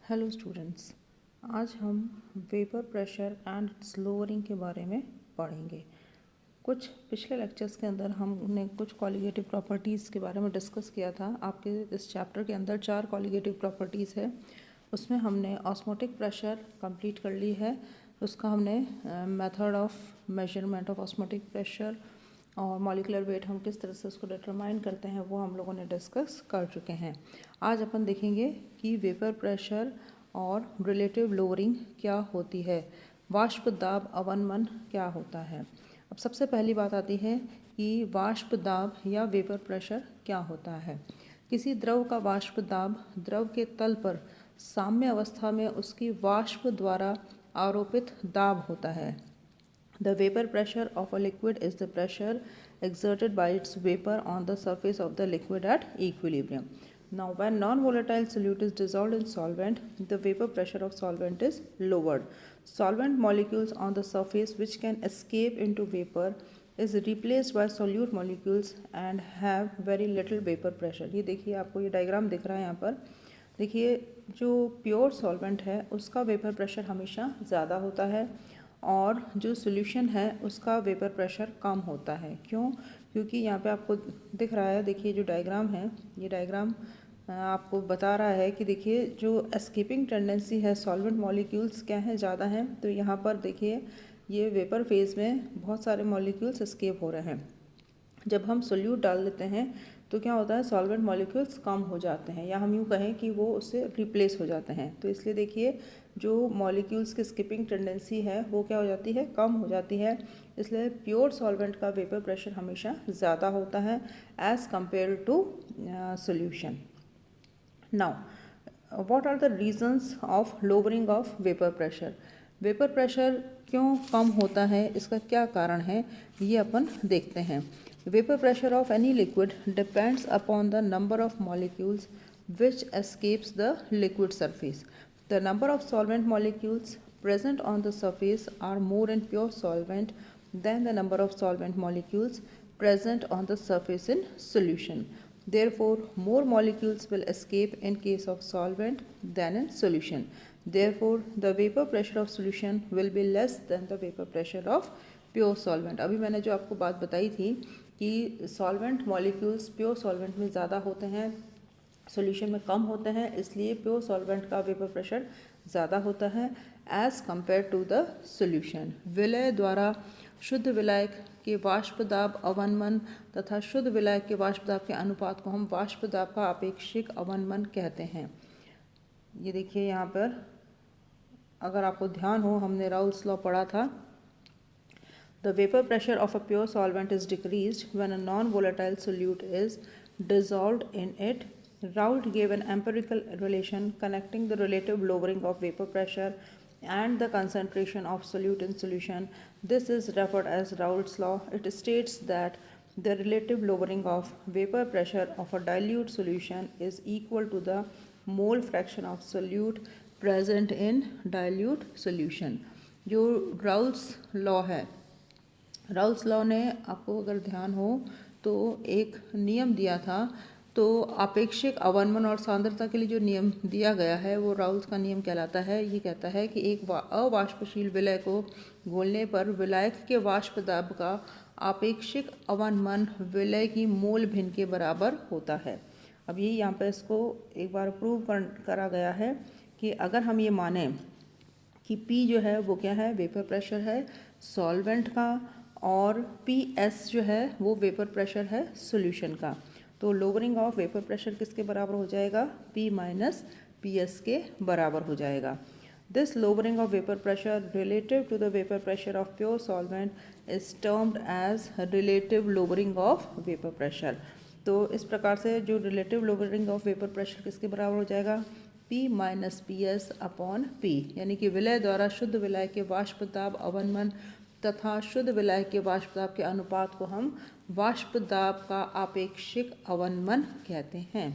Hello students, आज हम vapour pressure and it's lowering के बारे में पढ़ेंगे। कुछ पिछले लेक्चर्स के अंदर हमने कुछ कॉलिगेटिव प्रॉपर्टीज़ के बारे में डिस्कस किया था। आपके इस चैप्टर के अंदर 4 कॉलिगेटिव प्रॉपर्टीज़ है। उसमें हमने ऑस्मोटिक प्रेशर कंप्लीट कर ली है। उसका हमने method of measurement of osmotic pressure और मॉलिक्यूलर वेट हम किस तरह से उसको डिटरमाइन करते हैं वो हम लोगों ने डिस्कस कर चुके हैं। आज अपन देखेंगे कि वेपर प्रेशर और रिलेटिव लोअरिंग क्या होती है, वाष्प दाब अवनमन क्या होता है। अब सबसे पहली बात आती है कि वाष्प दाब या वेपर प्रेशर क्या होता है। किसी द्रव का वाष्प दाब द्रव के तल पर साम्य अवस्था में उसकी वाष्प द्वारा आरोपित दाब होता है। The vapor pressure of a liquid is the pressure exerted by its vapor on the surface of the liquid at equilibrium. Now, when non-volatile solute is dissolved in solvent, the vapor pressure of solvent is lowered. Solvent molecules on the surface which can escape into vapor is replaced by solute molecules and have very little vapor pressure. ये देखिए, आपको ये diagram दिख रहा है यहाँ पर। देखिए, जो प्योर सॉल्वेंट है उसका वेपर प्रेशर हमेशा ज़्यादा होता है और जो सॉल्यूशन है उसका वेपर प्रेशर कम होता है। क्यों? क्योंकि यहाँ पे आपको दिख रहा है, देखिए जो डायग्राम है, ये डायग्राम आपको बता रहा है कि देखिए जो एस्केपिंग टेंडेंसी है सॉल्वेंट मॉलिक्यूल्स क्या है, ज़्यादा हैं। तो यहाँ पर देखिए ये वेपर फेज़ में बहुत सारे मॉलिक्यूल्स एस्केप हो रहे हैं। जब हम सोल्यूट डाल देते हैं तो क्या होता है, सॉल्वेंट मॉलिक्यूल्स कम हो जाते हैं, या हम यूँ कहें कि वो उससे रिप्लेस हो जाते हैं। तो इसलिए देखिए जो मॉलिक्यूल्स की स्किपिंग टेंडेंसी है वो क्या हो जाती है, कम हो जाती है। इसलिए प्योर सॉल्वेंट का वेपर प्रेशर हमेशा ज़्यादा होता है as compare to solution. Now what are the reasons of lowering of vapour pressure. Vapour pressure क्यों कम होता है, इसका क्या कारण है, ये अपन देखते हैं। Vapor pressure of any liquid depends upon the number of molecules which escapes the liquid surface. The number of solvent molecules present on the surface are more in pure solvent than the number of solvent molecules present on the surface in solution. Therefore, more molecules will escape in case of solvent than in solution. Therefore, the vapor pressure of solution will be less than the vapor pressure of pure solvent. अभी मैंने जो आपको बात बताई थी कि solvent molecules pure solvent में ज़्यादा होते हैं, सॉल्यूशन में कम होते हैं, इसलिए प्योर सॉल्वेंट का वेपर प्रेशर ज़्यादा होता है as compare to the solution. विलय द्वारा शुद्ध विलायक के वाष्प दाब अवनमन तथा शुद्ध विलायक के वाष्प दाब के अनुपात को हम वाष्प दाब का आपेक्षिक अवनमन कहते हैं। ये देखिए यहाँ पर अगर आपको ध्यान हो, हमने राउल्स लॉ पढ़ा था। The vapor pressure of a pure solvent is decreased when a non-volatile solute is dissolved in it. Raoult gave an empirical relation connecting the relative lowering of vapor pressure and the concentration of solute in solution. This is referred as Raoult's law. It states that the relative lowering of vapor pressure of a dilute solution is equal to the mole fraction of solute present in dilute solution. जो Raoult's law है, Raoult's law ने आपको अगर ध्यान हो तो एक नियम दिया था। तो आपेक्षिक अवनमन और सांद्रता के लिए जो नियम दिया गया है वो राउल्स का नियम कहलाता है। ये कहता है कि एक अवाष्पशील विलय को घोलने पर विलायक के वाष्प दाब का आपेक्षिक अवनमन विलय की मोल भिन्न के बराबर होता है। अब ये यहाँ पर इसको एक बार प्रूव करा गया है कि अगर हम ये माने कि P जो है वो क्या है, वेपर प्रेशर है सॉल्वेंट का, और PS जो है वो वेपर प्रेशर है सॉल्यूशन का, तो लोअरिंग ऑफ वेपर प्रेशर किसके बराबर हो जाएगा, P माइनस PS के बराबर हो जाएगा। This lowering of vapour pressure relative to the vapour pressure of pure solvent is termed as relative lowering of vapour pressure. तो इस प्रकार से जो relative lowering of vapour pressure किसके बराबर हो जाएगा, P minus PS upon P, यानी कि विलय द्वारा शुद्ध विलय के वाष्प दाब अवनमन तथा शुद्ध विलायक के वाष्प दाब के अनुपात को हम वाष्प दाब का आपेक्षिक अवनमन कहते हैं।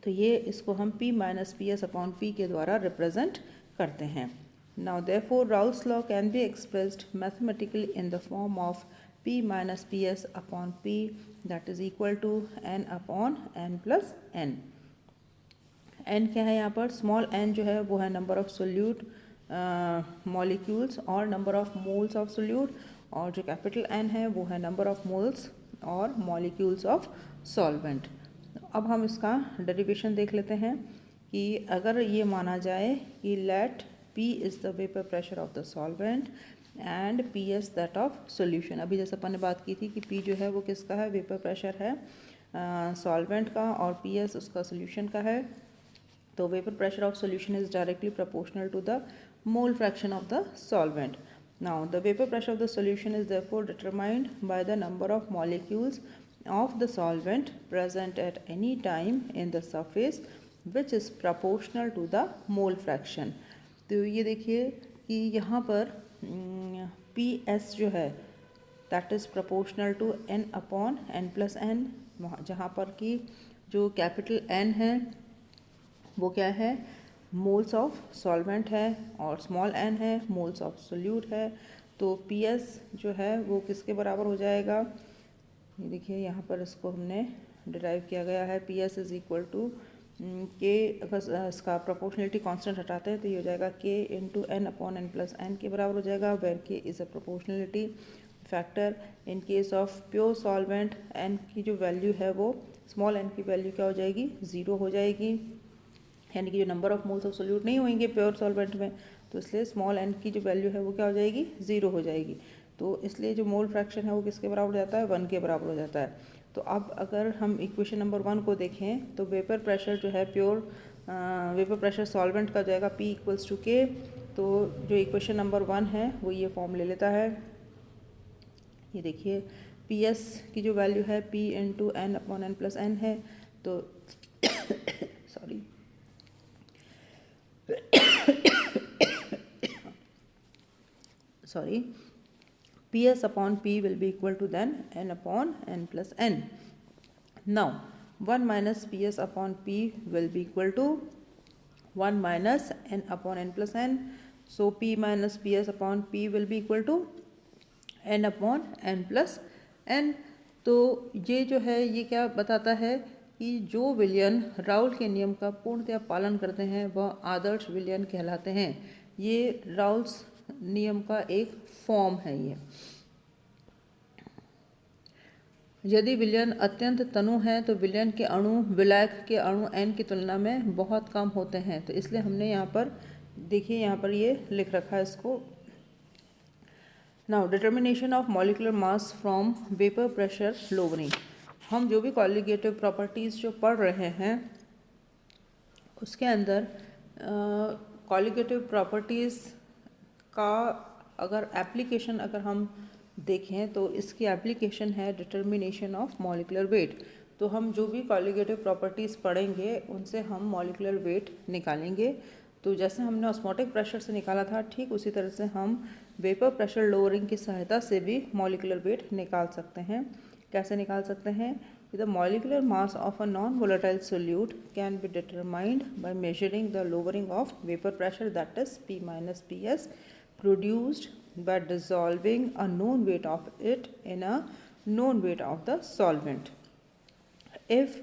तो ये इसको हम P minus PS upon P के द्वारा रिप्रेजेंट करते हैं। Now therefore Raoult's law can be expressed mathematically in the form of P minus PS upon P that is equal to N upon N plus N। N क्या है यहाँ पर, small N जो है वो है नंबर ऑफ सोल्यूट मॉलिक्यूल्स और number of moles of solute, और जो कैपिटल एन है वो है नंबर ऑफ मोल्स और मॉलिक्यूल्स ऑफ सॉल्वेंट। अब हम इसका डेरिवेशन देख लेते हैं कि अगर ये माना जाए कि let P is the vapour pressure of the solvent and PS that of solution. अभी जैसे अपन ने बात की थी कि P जो है वो किसका है, वेपर प्रेशर है सॉल्वेंट का, और PS उसका सॉल्यूशन का है। तो vapour pressure of solution is directly proportional to the mole fraction of the solvent. Now the vapor pressure of the solution is therefore determined by the number of molecules of the solvent present at any time in the surface which is proportional to the mole fraction। तो ये देखिए कि यहाँ पर PS जो है that is proportional to n upon n plus n, जहाँ पर कि जो कैपिटल N है वो क्या है, मोल्स ऑफ सॉल्वेंट है, और स्मॉल n है मोल्स ऑफ सोल्यूट है। तो PS जो है वो किसके बराबर हो जाएगा, ये देखिए यहाँ पर इसको हमने डिराइव किया गया है, PS इज इक्वल टू के, अगर इसका प्रोपोर्शनलिटी कांस्टेंट हटाते हैं तो ये हो जाएगा K into N upon n plus n के बराबर हो जाएगा, where K is a proportionality factor. In case of pure solvent n की जो वैल्यू है वो स्मॉल n की वैल्यू क्या हो जाएगी, 0 हो जाएगी, यानी कि जो number of moles of solute नहीं होंगे प्योर सॉल्वेंट में, तो इसलिए स्मॉल n की जो वैल्यू है वो क्या हो जाएगी, 0 हो जाएगी। तो इसलिए जो मोल फ्रैक्शन है वो किसके बराबर हो जाता है, 1 के बराबर हो जाता है। तो अब अगर हम इक्वेशन नंबर 1 को देखें तो वेपर प्रेशर जो है प्योर वेपर प्रेशर सॉल्वेंट का जाएगा P इक्वल्स टू K। तो जो इक्वेशन नंबर 1 है वो ये फॉर्म ले लेता है, ये देखिए PS की जो वैल्यू है P into N upon N plus N है, तो sorry PS upon P will be equal to then n upon n plus n. Now 1 minus PS upon P will be equal to 1 minus n upon n plus n. So P minus PS upon P will be equal to n upon n plus n। तो ये जो है ये क्या बताता है कि जो विलयन राउल के नियम का पूर्णतया पालन करते हैं वह आदर्श विलयन कहलाते हैं। ये राउल्स नियम का एक फॉर्म है। ये यदि विलयन अत्यंत तनु है तो विलयन के अणु विलायक के अणु n की तुलना में बहुत कम होते हैं। तो इसलिए हमने यहाँ पर देखिए यहाँ पर ये लिख रखा है इसको। Now determination of molecular mass from vapour pressure lowering. हम जो भी कॉलिगेटिव प्रॉपर्टीज़ जो पढ़ रहे हैं उसके अंदर कॉलिगेटिव प्रॉपर्टीज़ का अगर एप्लीकेशन अगर हम देखें तो इसकी एप्लीकेशन है डिटर्मिनेशन ऑफ मॉलिक्यूलर वेट। तो हम जो भी कॉलिगेटिव प्रॉपर्टीज़ पढ़ेंगे उनसे हम मॉलिक्यूलर वेट निकालेंगे। तो जैसे हमने ऑस्मोटिक प्रेशर से निकाला था ठीक उसी तरह से हम वेपर प्रेशर लोअरिंग की सहायता से भी मॉलिक्यूलर वेट निकाल सकते हैं। कैसे निकाल सकते हैं, the molecular mass of a non volatile solute can be determined by measuring the lowering of vapour pressure that is P minus PS produced by dissolving a known weight of it in a known weight of the solvent. If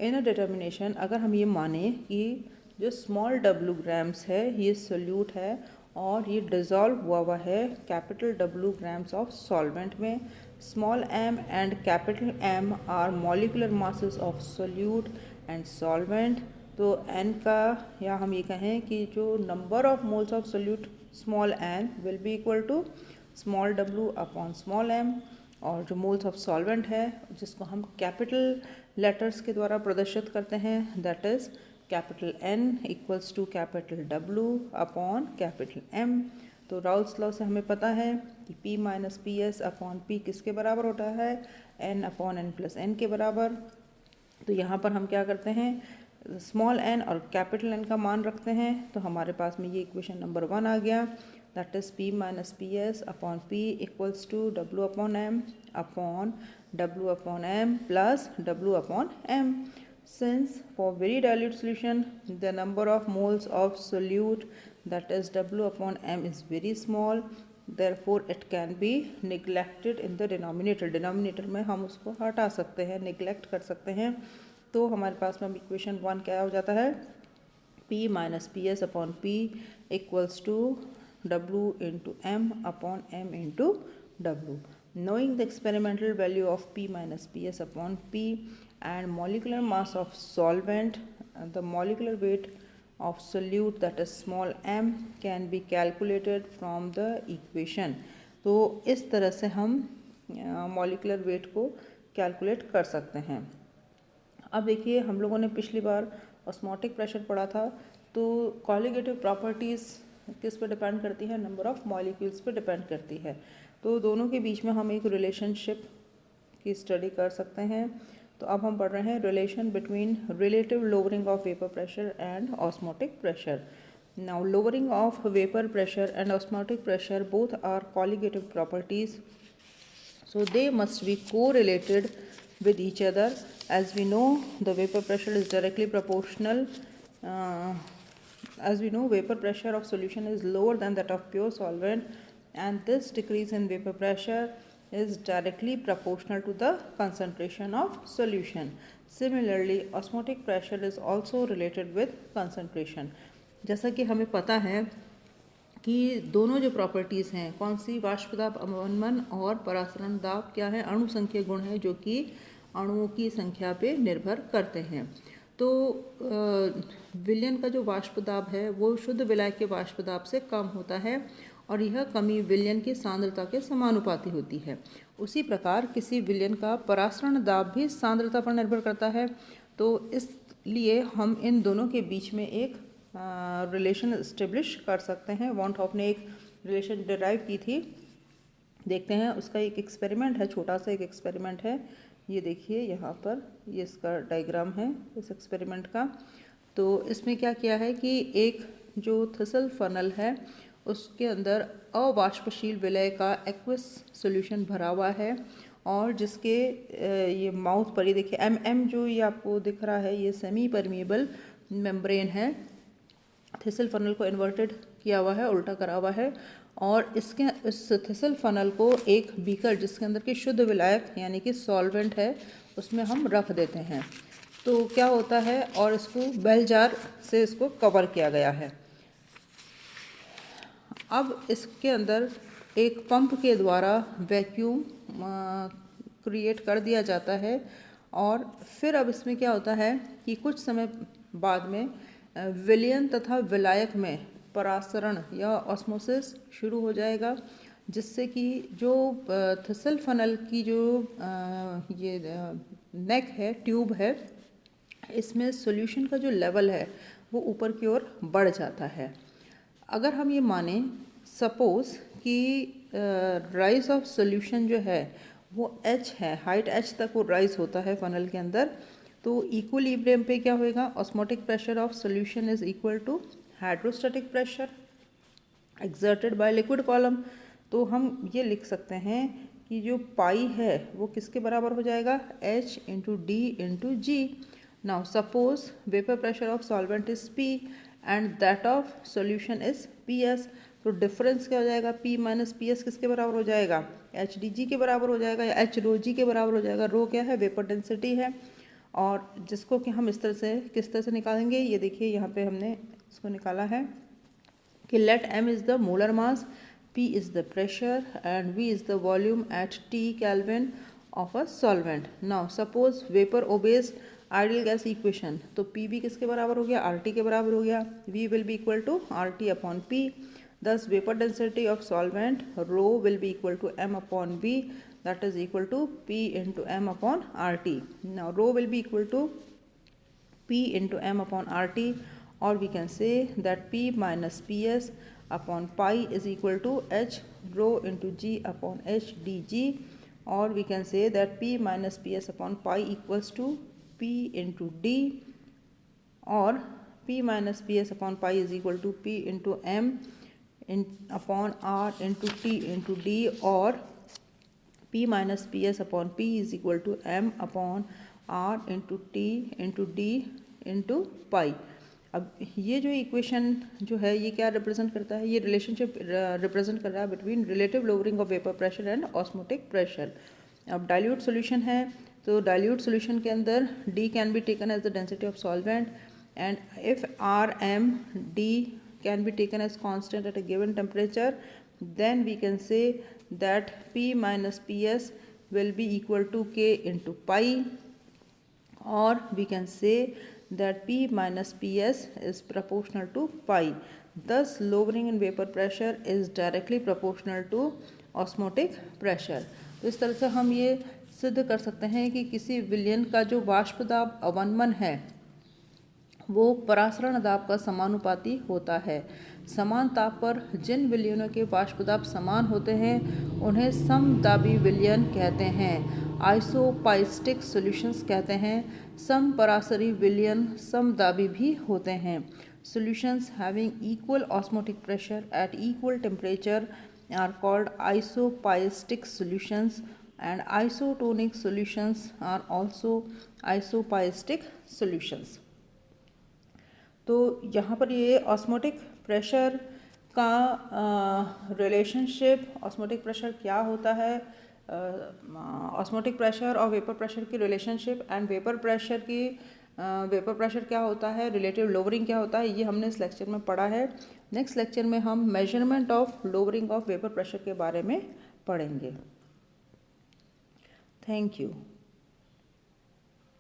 in a determination अगर हम ये माने कि जो small W grams है ये solute है और ये डिज़ोल्व हुआ है capital W grams of solvent में, small m and capital M are molecular masses of solute and solvent. तो n का या हम ये कहें कि जो number of moles of solute small n will be equal to small w upon small m, और जो मोल्स ऑफ सॉल्वेंट है जिसको हम कैपिटल लेटर्स के द्वारा प्रदर्शित करते हैं that is capital N equals to capital W upon capital M। तो राउल्स लॉ से हमें पता है कि P minus PS upon P किसके बराबर होता है, N upon N plus N के बराबर। तो यहाँ पर हम क्या करते हैं, स्मॉल n और कैपिटल N का मान रखते हैं। तो हमारे पास में ये इक्वेशन नंबर 1 आ गया that is P minus PS upon P equals to W upon M upon W upon M plus W upon M। Since for very dilute solution the number of moles of solute that is W upon M is very small, therefore it can be neglected in the denominator। Denominator में हम उसको हटा सकते हैं, neglect कर सकते हैं। तो हमारे पास में इक्वेशन 1 क्या हो जाता है, P minus PS upon P equals to W into M upon M into W. Knowing the experimental value of P minus PS upon P and molecular mass of solvent, the molecular weight of solute, that is small m, can be calculated from the equation. तो इस तरह से हम molecular weight को calculate कर सकते हैं. अब देखिए, हम लोगों ने पिछली बार ऑस्मोटिक प्रेशर पढ़ा था, तो कॉलिगेटिव प्रॉपर्टीज़ किस पे डिपेंड करती है? नंबर ऑफ मॉलिक्यूल्स पे डिपेंड करती है. तो दोनों के बीच में हम एक रिलेशनशिप की स्टडी कर सकते हैं. तो अब हम पढ़ रहे हैं relation between relative lowering of vapour pressure and osmotic pressure. Now lowering of vapour pressure and osmotic pressure both are colligative properties, so they must be correlated with each other. As we know, the vapor pressure is directly proportional. As we know, vapor pressure of solution is lower than that of pure solvent, and this decrease in vapor pressure is directly proportional to the concentration of solution. Similarly, osmotic pressure is also related with concentration. जैसा कि हमें पता है कि दोनों जो properties हैं, कौन सी? वाष्प दाब अवनमन और परासरण दाब क्या है? अणु संख्या गुण है, जो कि अणुओं की संख्या पे निर्भर करते हैं. तो विलयन का जो वाष्प दाब है वो शुद्ध विलायक के वाष्प दाब से कम होता है, और यह कमी विलयन की सांद्रता के समानुपाती होती है. उसी प्रकार किसी विलयन का परासरण दाब भी सांद्रता पर निर्भर करता है. तो इसलिए हम इन दोनों के बीच में एक रिलेशन इस्टेब्लिश कर सकते हैं. वॉन हॉफ ने एक रिलेशन डिराइव की थी. देखते हैं, उसका एक एक्सपेरिमेंट है, छोटा सा एक एक्सपेरिमेंट है. ये देखिए यहाँ पर, ये इसका डायग्राम है इस एक्सपेरिमेंट का. तो इसमें क्या किया है कि एक जो थिसल फनल है उसके अंदर अवाष्पशील विलय का एक्वस सॉल्यूशन भरा हुआ है, और जिसके ये माउथ पर, ये देखिए एम जो ये आपको दिख रहा है, ये सेमी परमिएबल मेम्ब्रेन है. थिसल फनल को इन्वर्टेड किया हुआ है, उल्टा करा हुआ है, और इसके इस थिसल फनल को एक बीकर जिसके अंदर की शुद्ध विलायक यानी कि सॉल्वेंट है उसमें हम रख देते हैं. तो क्या होता है, और इसको बेल जार से इसको कवर किया गया है. अब इसके अंदर एक पंप के द्वारा वैक्यूम क्रिएट कर दिया जाता है, और फिर अब इसमें क्या होता है कि कुछ समय बाद में विलयन तथा विलायक में परासरण या ऑस्मोसिस शुरू हो जाएगा, जिससे कि जो थिसल फनल की जो ये नेक है, ट्यूब है, इसमें सॉल्यूशन का जो लेवल है वो ऊपर की ओर बढ़ जाता है. अगर हम ये माने सपोज़ कि राइज ऑफ सॉल्यूशन जो है वो h है, हाइट h तक वो राइज होता है फनल के अंदर, तो इक्विलिब्रियम पे क्या होएगा? Osmotic pressure of solution is equal to hydrostatic pressure exerted by liquid column. तो हम ये लिख सकते हैं कि जो पाई है वो किसके बराबर हो जाएगा? h into D into G. Now suppose vapour pressure of solvent is P and that of solution is PS. तो डिफरेंस क्या हो जाएगा? P माइनस PS किसके बराबर हो जाएगा? HdG के बराबर हो जाएगा, या H रो जी के बराबर हो जाएगा. रो क्या है? वेपर डेंसिटी है, और जिसको कि हम इस तरह से किस तरह से निकालेंगे, ये देखिए यहाँ पे हमने इसको निकाला है कि let m is the molar mass, P is the pressure and V is the volume at T kelvin of a solvent. Now suppose vapour obeys ideal gas equation, तो P भी किसके बराबर हो गया? RT के बराबर हो गया. V will be equal to RT upon P. Thus vapor density of solvent rho will be equal to m upon V, that is equal to P into m upon RT. Now rho will be equal to P into m upon RT, or we can say that P minus PS upon pi is equal to H rho into G upon H dG, or we can say that P minus PS upon pi equals to P into D, or P minus PS upon pi is equal to P into m upon R into T into D, or P minus PS upon P is equal to m upon R into T into D into pi. अब ये जो equation जो है ये क्या represent करता है? ये रिलेशनशिप रिप्रेजेंट कर रहा है between relative lowering of vapour pressure and osmotic pressure. अब डाइल्यूट सॉल्यूशन है, तो डाइल्यूट सॉल्यूशन के अंदर D can be taken as the density of solvent, and if RMD can be taken as constant at a given temperature, then we can say that P minus PS will be equal to K into pi, or we can say that P minus PS is proportional to pi. Thus lowering in vapor pressure is directly proportional to osmotic pressure. तो इस तरह से हम ये सिद्ध कर सकते हैं कि किसी विलयन का जो वाष्प दाब अवनमन है वो परासरण दाब का समानुपाती होता है। समान ताप पर जिन विलयनों के वाष्प दाब समान होते हैं उन्हें समदाबी विलयन कहते हैं, आइसोपाइस्टिक सॉल्यूशंस कहते हैं। समपरासरी विलयन समदाबी भी होते हैं। Solutions having equal osmotic pressure at equal temperature are called isopaistic solutions, and isotonic solutions are also isopaistic solutions. तो यहाँ पर ये ऑस्मोटिक प्रेशर का रिलेशनशिप, ऑस्मोटिक प्रेशर क्या होता है, ऑस्मोटिक प्रेशर और वेपर प्रेशर की रिलेशनशिप, एंड वेपर प्रेशर क्या होता है, रिलेटिव लोअरिंग क्या होता है, ये हमने इस लेक्चर में पढ़ा है। नेक्स्ट लेक्चर में हम measurement of lowering of vapour pressure के बारे में पढ़ेंगे। Thank you.